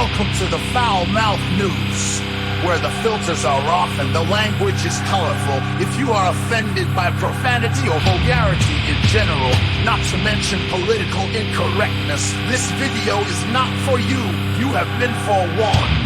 Welcome to the Foul Mouth News, where the filters are off and the language is colorful. If you are offended by profanity or vulgarity in general, not to mention political incorrectness, this video is not for you. You have been forewarned.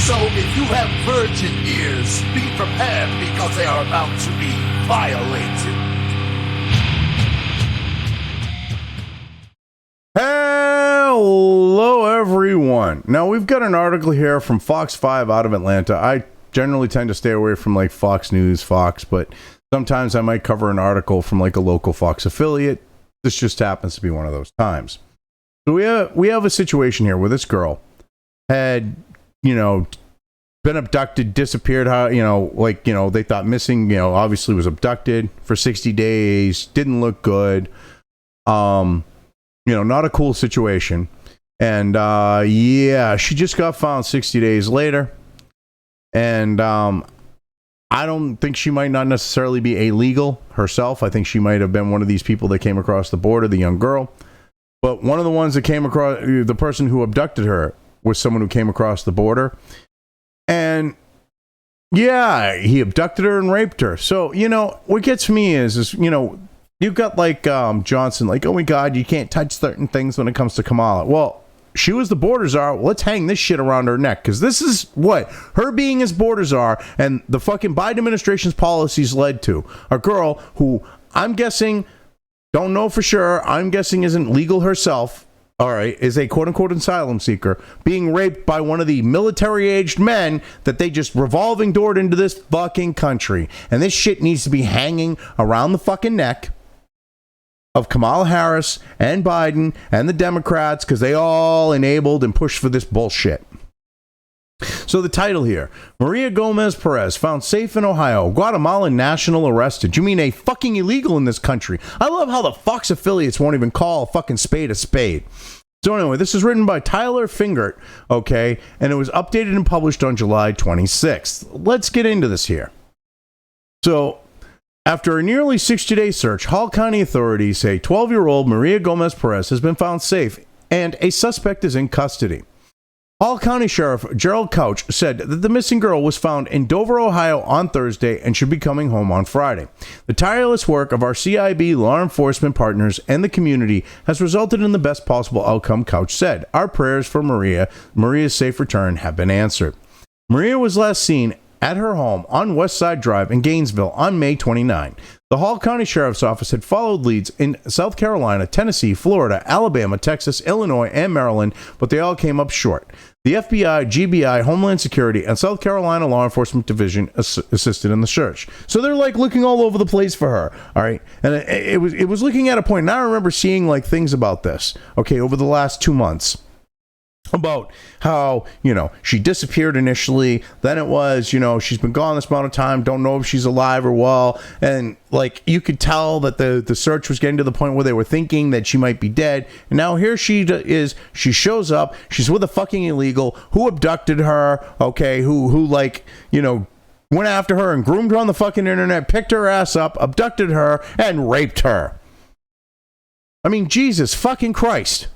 So if you have virgin ears, be prepared because they are about to be violated. Hello, everyone. Now, we've got an article here from Fox 5 out of Atlanta. I generally tend to stay away from like Fox News, Fox, but sometimes I might cover an article from like a local Fox affiliate. This just happens to be one of those times. So we have a situation here where this girl had, been abducted, disappeared, they thought missing, obviously was abducted for 60 days, didn't look good. Not a cool situation. And, she just got found 60 days later. And, I don't think she might not necessarily be illegal herself. I think she might have been one of these people that came across the border, the young girl. But one of the ones that came across, the person who abducted her was someone who came across the border. And, he abducted her and raped her. So, what gets me is you've got like Johnson, like, oh my God, you can't touch certain things when it comes to Kamala. Well, she was the Border Czar. Let's hang this shit around her neck, because this is what her being as Border Czar and the fucking Biden administration's policies led to. A girl who I'm guessing, don't know for sure, I'm guessing isn't legal herself, all right, is a quote-unquote asylum seeker, being raped by one of the military-aged men that they just revolving doored into this fucking country. And this shit needs to be hanging around the fucking neck of Kamala Harris and Biden and the Democrats, because they all enabled and pushed for this bullshit. So the title here, Maria Gomez-Perez found safe in Ohio, Guatemalan national arrested. You mean a fucking illegal in this country? I love how the Fox affiliates won't even call a fucking spade a spade. So anyway, this is written by Tyler Fingert, okay, and it was updated and published on July 26th. Let's get into this here. So, after a nearly 60-day search, Hall County authorities say 12-year-old Maria Gomez-Perez has been found safe and a suspect is in custody. Hall County Sheriff Gerald Couch said that the missing girl was found in Dover, Ohio on Thursday and should be coming home on Friday. The tireless work of our CIB law enforcement partners and the community has resulted in the best possible outcome, Couch said. Our prayers for Maria's safe return have been answered. Maria was last seen at her home on West Side Drive in Gainesville on May 29. The Hall County Sheriff's Office had followed leads in South Carolina, Tennessee, Florida, Alabama, Texas, Illinois, and Maryland, but they all came up short. The FBI, GBI, Homeland Security, and South Carolina Law Enforcement Division assisted in the search. So they're like looking all over the place for her, all right? And it was looking at a point, and I remember seeing like things about this, okay, over the last 2 months. About how, she disappeared initially, then it was, she's been gone this amount of time, don't know if she's alive or well, and like you could tell that the search was getting to the point where they were thinking that she might be dead, and now here she is, she shows up, she's with a fucking illegal who abducted her, okay, who went after her and groomed her on the fucking internet, picked her ass up, abducted her, and raped her. I mean, Jesus fucking Christ.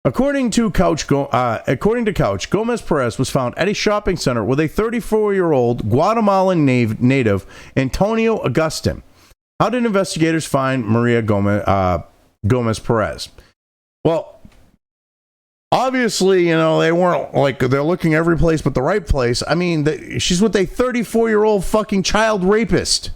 According to Couch, Gomez-Perez was found at a shopping center with a 34-year-old Guatemalan native, Antonio Agustin. How did investigators find Maria Gomez-Perez? Well, obviously, they weren't like they're looking every place but the right place. I mean, she's with a 34-year-old fucking child rapist.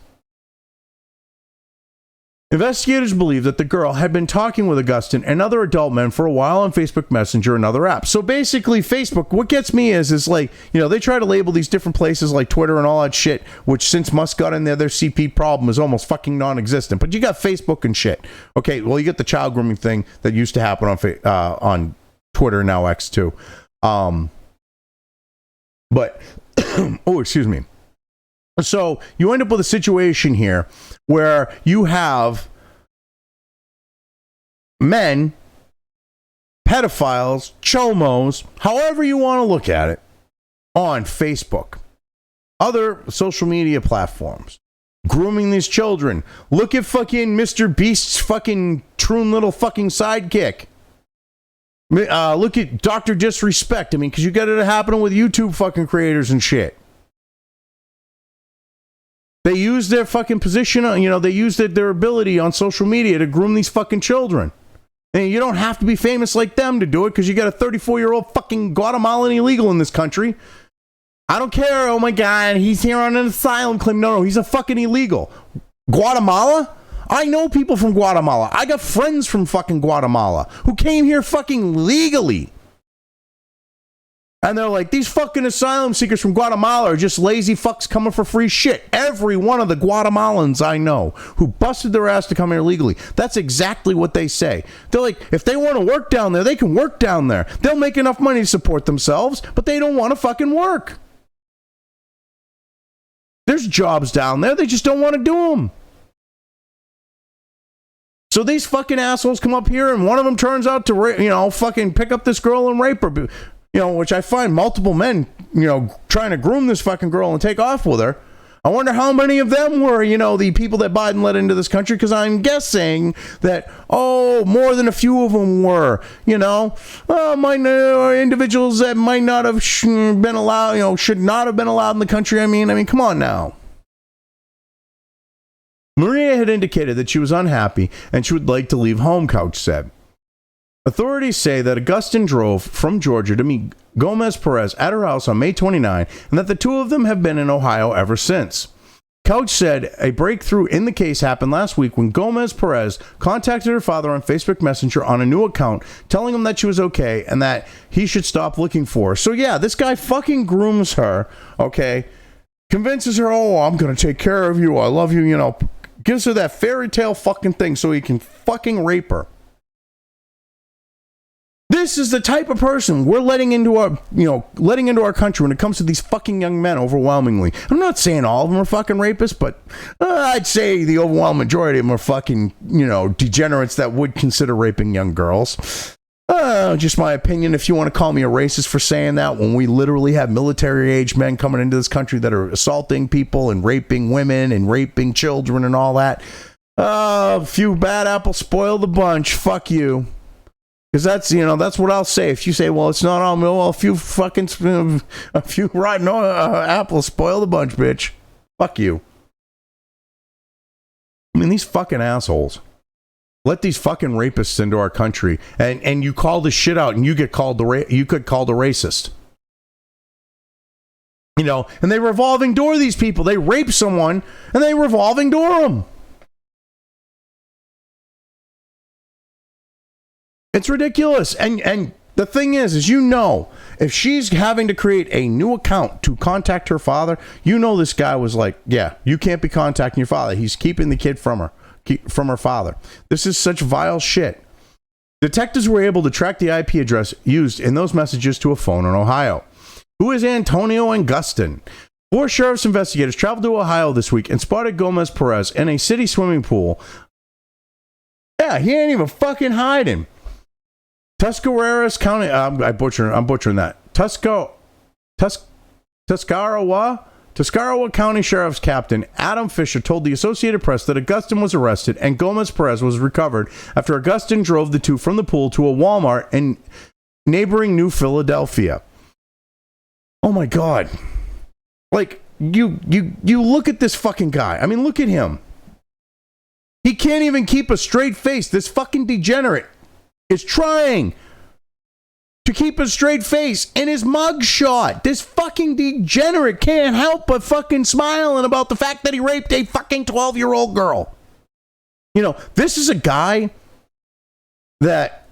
Investigators believe that the girl had been talking with Augustin and other adult men for a while on Facebook Messenger and other apps. So basically, Facebook, what gets me is like, they try to label these different places like Twitter and all that shit, which since Musk got in there, their CP problem is almost fucking non-existent. But you got Facebook and shit. Okay, well, you get the child grooming thing that used to happen on Twitter, now X too. But, oh, excuse me. So you end up with a situation here where you have men, pedophiles, chomos, however you want to look at it, on Facebook, other social media platforms, grooming these children. Look at fucking Mr. Beast's fucking troon little fucking sidekick. Look at Dr. Disrespect. I mean, because you got it happening with YouTube fucking creators and shit. They use their fucking position, they use their ability on social media to groom these fucking children. And you don't have to be famous like them to do it because you got a 34-year-old fucking Guatemalan illegal in this country. I don't care. Oh my God, he's here on an asylum claim. No, he's a fucking illegal. Guatemala? I know people from Guatemala. I got friends from fucking Guatemala who came here fucking legally. And they're like, these fucking asylum seekers from Guatemala are just lazy fucks coming for free shit. Every one of the Guatemalans I know who busted their ass to come here legally, that's exactly what they say. They're like, if they want to work down there, they can work down there. They'll make enough money to support themselves, but they don't want to fucking work. There's jobs down there, they just don't want to do them. So these fucking assholes come up here and one of them turns out to, fucking pick up this girl and rape her. Which I find multiple men, trying to groom this fucking girl and take off with her. I wonder how many of them were, the people that Biden let into this country, because I'm guessing that, more than a few of them were, individuals that might not have been allowed, should not have been allowed in the country. I mean, come on now. Maria had indicated that she was unhappy and she would like to leave home, Couch said. Authorities say that Augustin drove from Georgia to meet Gomez-Perez at her house on May 29, and that the two of them have been in Ohio ever since. Couch said a breakthrough in the case happened last week when Gomez-Perez contacted her father on Facebook Messenger on a new account, telling him that she was okay and that he should stop looking for her. So yeah, this guy fucking grooms her, okay? Convinces her, I'm going to take care of you, I love you, gives her that fairy tale fucking thing so he can fucking rape her. This is the type of person we're letting into our country when it comes to these fucking young men overwhelmingly. I'm not saying all of them are fucking rapists, but I'd say the overwhelming majority of them are fucking, degenerates that would consider raping young girls. Just my opinion. If you want to call me a racist for saying that, when we literally have military-age men coming into this country that are assaulting people and raping women and raping children and all that. A few bad apples spoil the bunch. Fuck you. Because that's what I'll say. If you say, well, it's not all, well, a few rotten apples spoil the bunch, bitch. Fuck you. I mean, these fucking assholes. Let these fucking rapists into our country, and you call this shit out, and you get called you could called a racist. And they revolving door these people. They rape someone, and they revolving door them. It's ridiculous. And the thing is if she's having to create a new account to contact her father, this guy was like, yeah, you can't be contacting your father. He's keeping the kid from her father. This is such vile shit. Detectives were able to track the IP address used in those messages to a phone in Ohio. Who is Antonio Augustin? 4 sheriff's investigators traveled to Ohio this week and spotted Gomez-Perez in a city swimming pool. Yeah, he ain't even fucking hiding. Tuscarawas County, I'm butchering that. Tuscarawas County Sheriff's Captain Adam Fisher told the Associated Press that Augustin was arrested and Gomez-Perez was recovered after Augustin drove the two from the pool to a Walmart in neighboring New Philadelphia. Oh my God. Like, you look at this fucking guy. I mean, look at him. He can't even keep a straight face. This fucking degenerate is trying to keep a straight face in his mugshot. This fucking degenerate can't help but fucking smiling about the fact that he raped a fucking 12-year-old girl. This is a guy that,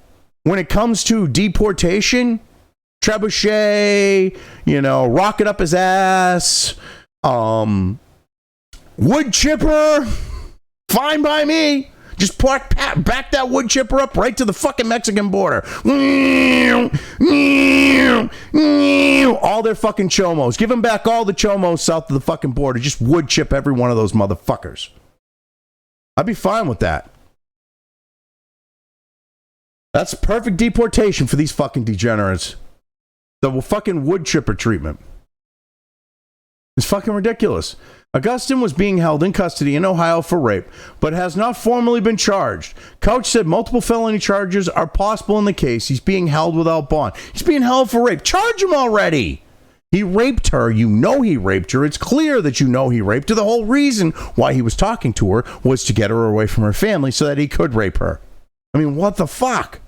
when it comes to deportation, trebuchet, rocket up his ass, wood chipper, fine by me. Just back that wood chipper up right to the fucking Mexican border. All their fucking chomos. Give them back all the chomos south of the fucking border. Just wood chip every one of those motherfuckers. I'd be fine with that. That's perfect deportation for these fucking degenerates. The fucking wood chipper treatment. It's fucking ridiculous. Augustin was being held in custody in Ohio for rape, but has not formally been charged. Couch said multiple felony charges are possible in the case. He's being held without bond. He's being held for rape. Charge him already. He raped her. You know he raped her. It's clear that you know he raped her. The whole reason why he was talking to her was to get her away from her family so that he could rape her. I mean, what the fuck?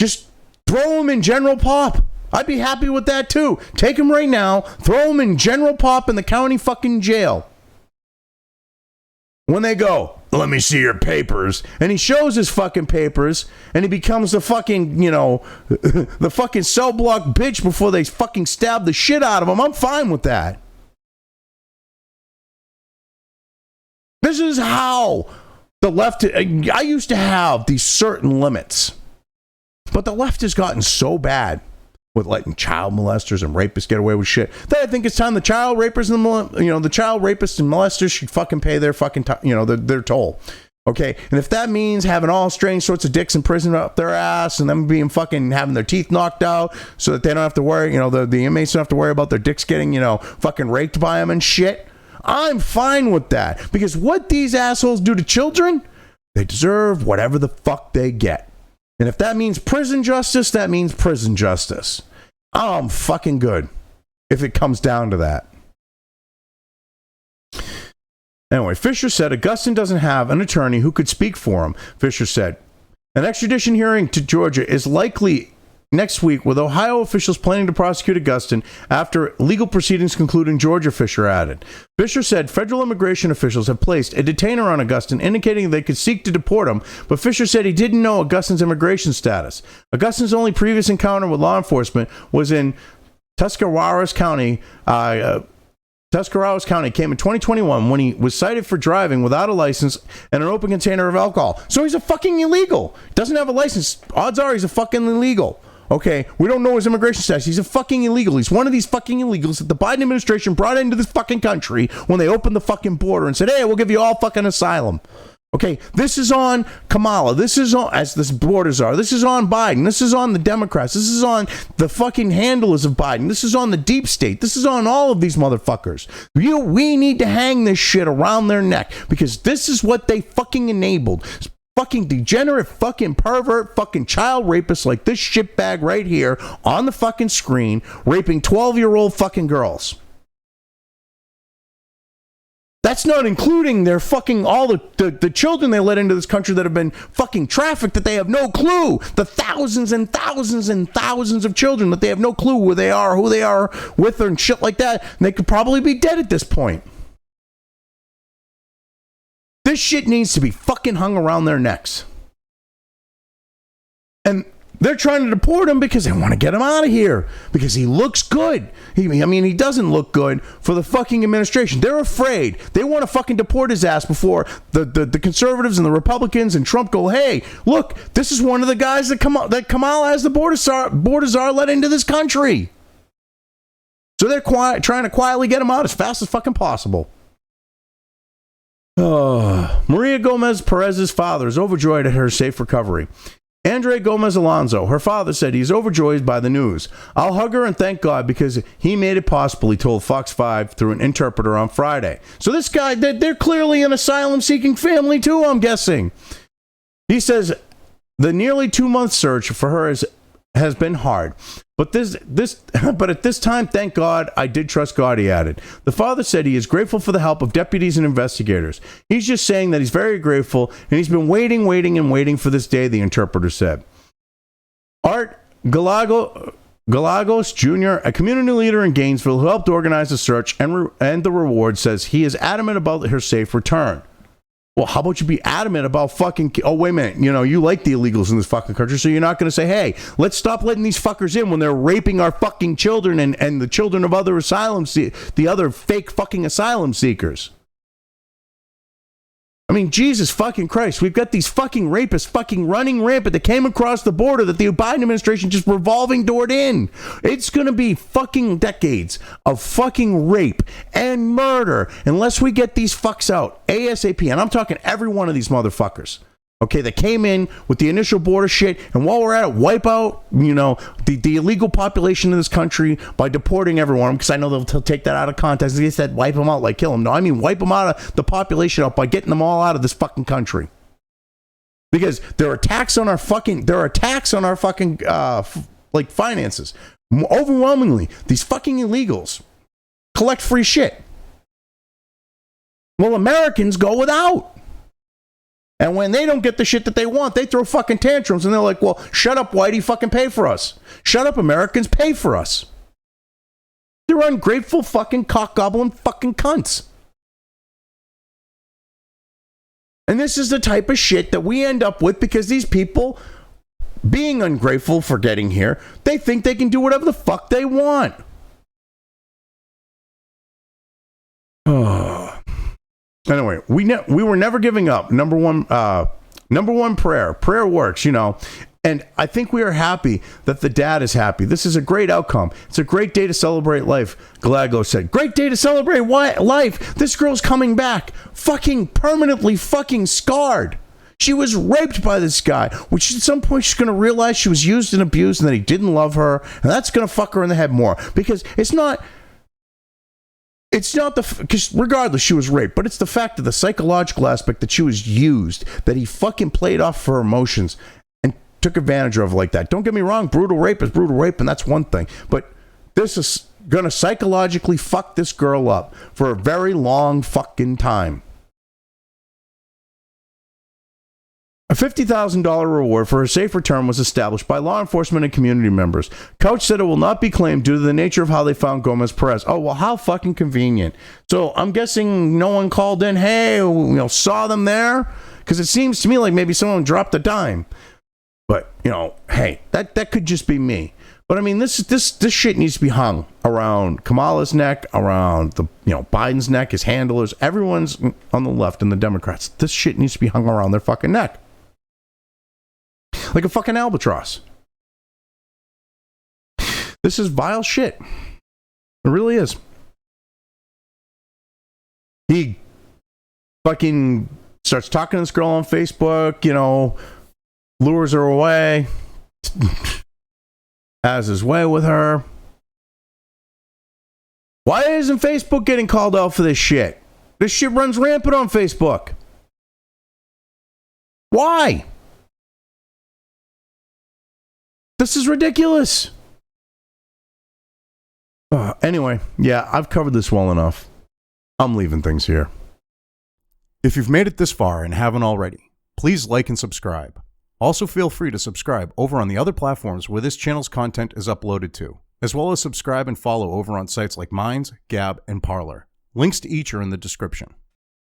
Just throw him in general pop. I'd be happy with that too. Take him right now, throw him in general pop in the county fucking jail. When they go, let me see your papers, and he shows his fucking papers, and he becomes the fucking, the fucking cell block bitch before they fucking stab the shit out of him, I'm fine with that. This is how the left, I used to have these certain limits, but the left has gotten so bad with letting child molesters and rapists get away with shit that I think it's time the child rapists and the child rapists and molesters should fucking pay their fucking their toll. Okay, and if that means having all strange sorts of dicks in prison up their ass and them being fucking having their teeth knocked out so that they don't have to worry, the inmates don't have to worry about their dicks getting fucking raked by them and shit, I'm fine with that, because what these assholes do to children, they deserve whatever the fuck they get. And if that means prison justice, that means prison justice. I'm fucking good if it comes down to that. Anyway, Fisher said Augustin doesn't have an attorney who could speak for him. Fisher said, an extradition hearing to Georgia is likely next week, with Ohio officials planning to prosecute Augustin after legal proceedings conclude in Georgia, Fisher added. Fisher said federal immigration officials have placed a detainer on Augustin, indicating they could seek to deport him, but Fisher said he didn't know Augustin's immigration status. Augustin's only previous encounter with law enforcement was in Tuscarawas County. Tuscarawas County came in 2021 when he was cited for driving without a license and an open container of alcohol. So he's a fucking illegal. Doesn't have a license. Odds are he's a fucking illegal. Okay, we don't know his immigration status. He's a fucking illegal. He's one of these fucking illegals that the Biden administration brought into this fucking country when they opened the fucking border and said, hey, we'll give you all fucking asylum. Okay, this is on Kamala. This is on, as this Border Czar. This is on Biden. This is on the Democrats. This is on the fucking handlers of Biden. This is on the deep state. This is on all of these motherfuckers. We need to hang this shit around their neck because this is what they fucking enabled. Fucking degenerate, fucking pervert, fucking child rapists like this shitbag right here on the fucking screen, raping 12-year-old fucking girls. That's not including their fucking, all the children they let into this country that have been fucking trafficked, that they have no clue. The thousands and thousands and thousands of children that they have no clue where they are, who they are with, and shit like that. And they could probably be dead at this point. This shit needs to be fucking hung around their necks. And they're trying to deport him because they want to get him out of here. Because he looks good. He doesn't look good for the fucking administration. They're afraid. They want to fucking deport his ass before the conservatives and the Republicans and Trump go, hey, look, this is one of the guys that Kamala has the Border Czar let into this country. So they're trying to quietly get him out as fast as fucking possible. Maria Gomez-Perez's father is overjoyed at her safe recovery. Andre Gomez Alonso, her father, said he's overjoyed by the news. I'll hug her and thank God because he made it possible, he told Fox 5 through an interpreter on Friday. So this guy, they're clearly an asylum-seeking family too, I'm guessing. He says the nearly 2-month search for her has been hard. But at this time, thank God, I did trust God, he added. The father said he is grateful for the help of deputies and investigators. He's just saying that he's very grateful, and he's been waiting for this day, the interpreter said. Art Galagos Jr., a community leader in Gainesville who helped organize the search and the reward, says he is adamant about her safe return. Well, how about you be adamant about fucking... Oh, wait a minute. You like the illegals in this fucking country, so you're not going to say, hey, let's stop letting these fuckers in when they're raping our fucking children and the children of other the other fake fucking asylum seekers. I mean, Jesus fucking Christ. We've got these fucking rapists fucking running rampant that came across the border that the Biden administration just revolving doored in. It's going to be fucking decades of fucking rape and murder unless we get these fucks out ASAP. And I'm talking every one of these motherfuckers. Okay, they came in with the initial border shit, and while we're at it, wipe out, the illegal population of this country by deporting everyone, because I know they'll take that out of context. They said wipe them out like kill them. No, I mean wipe them out of the population out by getting them all out of this fucking country. Because there are attacks on our fucking finances. Overwhelmingly, these fucking illegals collect free shit. Well, Americans go without. And when they don't get the shit that they want, they throw fucking tantrums and they're like, well, shut up, whitey, fucking pay for us. Shut up, Americans, pay for us. They're ungrateful fucking cock-gobbling fucking cunts. And this is the type of shit that we end up with because these people, being ungrateful for getting here, they think they can do whatever the fuck they want. Anyway, we were never giving up. Number one prayer. Prayer works, And I think we are happy that the dad is happy. This is a great outcome. It's a great day to celebrate life, Galago said. Great day to celebrate life. This girl's coming back. Fucking permanently fucking scarred. She was raped by this guy, which at some point she's going to realize she was used and abused and that he didn't love her. And that's going to fuck her in the head more. Because because regardless, she was raped, but it's the fact of the psychological aspect that she was used, that he fucking played off her emotions and took advantage of her like that. Don't get me wrong, brutal rape is brutal rape, and that's one thing. But this is going to psychologically fuck this girl up for a very long fucking time. A $50,000 reward for her safe return was established by law enforcement and community members. Couch said it will not be claimed due to the nature of how they found Gomez-Perez. Oh, well, how fucking convenient. So I'm guessing no one called in, hey, saw them there? Because it seems to me like maybe someone dropped a dime. But, hey, that could just be me. But I mean, this shit needs to be hung around Kamala's neck, around the Biden's neck, his handlers, everyone's on the left and the Democrats. This shit needs to be hung around their fucking neck. Like a fucking albatross. This is vile shit. It really is. He fucking starts talking to this girl on Facebook, lures her away, has his way with her. Why isn't Facebook getting called out for this shit? This shit runs rampant on Facebook. Why? This is ridiculous. Anyway, yeah, I've covered this well enough. I'm leaving things here. If you've made it this far and haven't already, please like and subscribe. Also feel free to subscribe over on the other platforms where this channel's content is uploaded to, as well as subscribe and follow over on sites like Minds, Gab, and Parler. Links to each are in the description.